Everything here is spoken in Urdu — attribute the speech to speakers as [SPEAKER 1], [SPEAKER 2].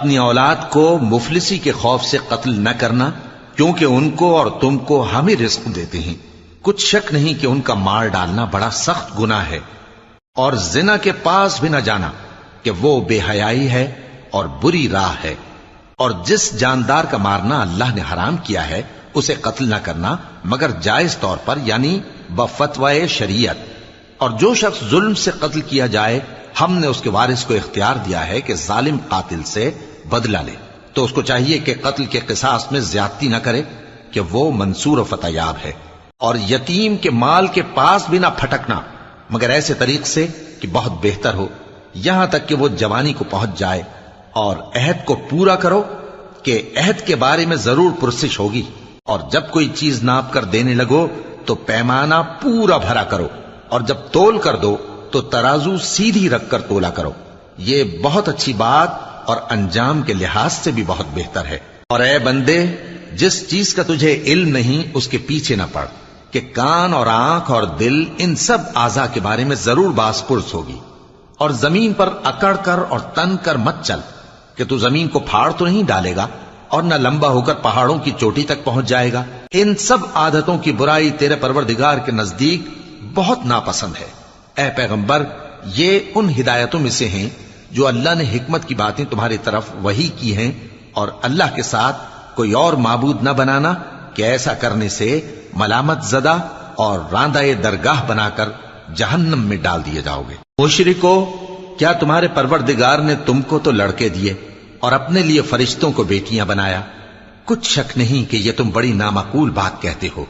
[SPEAKER 1] اپنی اولاد کو مفلسی کے خوف سے قتل نہ کرنا، کیونکہ ان کو اور تم کو ہم ہی رزق دیتے ہیں۔ کچھ شک نہیں کہ ان کا مار ڈالنا بڑا سخت گناہ ہے، اور زنا کے پاس بھی نہ جانا کہ وہ بے حیائی ہے اور بری راہ ہے۔ اور جس جاندار کا مارنا اللہ نے حرام کیا ہے اسے قتل نہ کرنا مگر جائز طور پر، یعنی بفتوائے شریعت۔ اور جو شخص ظلم سے قتل کیا جائے ہم نے اس کے وارث کو اختیار دیا ہے کہ ظالم قاتل سے بدلہ لے، تو اس کو چاہیے کہ قتل کے قصاص میں زیادتی نہ کرے کہ وہ منصور و فتح یاب ہے۔ اور یتیم کے مال کے پاس بھی نہ پھٹکنا مگر ایسے طریق سے کہ بہت بہتر ہو، یہاں تک کہ وہ جوانی کو پہنچ جائے۔ اور عہد کو پورا کرو کہ عہد کے بارے میں ضرور پرسش ہوگی، اور جب کوئی چیز ناپ کر دینے لگو تو پیمانہ پورا بھرا کرو، اور جب تول کر دو تو ترازو سیدھی رکھ کر تولا کرو، یہ بہت اچھی بات اور انجام کے لحاظ سے بھی بہت بہتر ہے۔ اور اے بندے، جس چیز کا تجھے علم نہیں اس کے پیچھے نہ پڑ، کہ کان اور آنکھ اور دل ان سب اعضاء کے بارے میں ضرور باز پرس ہوگی۔ اور زمین پر اکڑ کر اور تن کر مت چل کہ تو زمین کو پھاڑ تو نہیں ڈالے گا اور نہ لمبا ہو کر پہاڑوں کی چوٹی تک پہنچ جائے گا۔ ان سب عادتوں کی برائی تیرے پروردگار کے نزدیک بہت ناپسند ہے۔ اے پیغمبر، یہ ان ہدایتوں میں سے ہیں جو اللہ نے حکمت کی باتیں تمہاری طرف وحی کی ہیں، اور اللہ کے ساتھ کوئی اور معبود نہ بنانا کہ ایسا کرنے سے ملامت زدہ اور راندہ درگاہ بنا کر جہنم میں ڈال دیے جاؤ گے۔ مشرکو، کیا تمہارے پروردگار نے تم کو تو لڑکے دیے اور اپنے لیے فرشتوں کو بیٹیاں بنایا؟ کچھ شک نہیں کہ یہ تم بڑی نامعقول بات کہتے ہو۔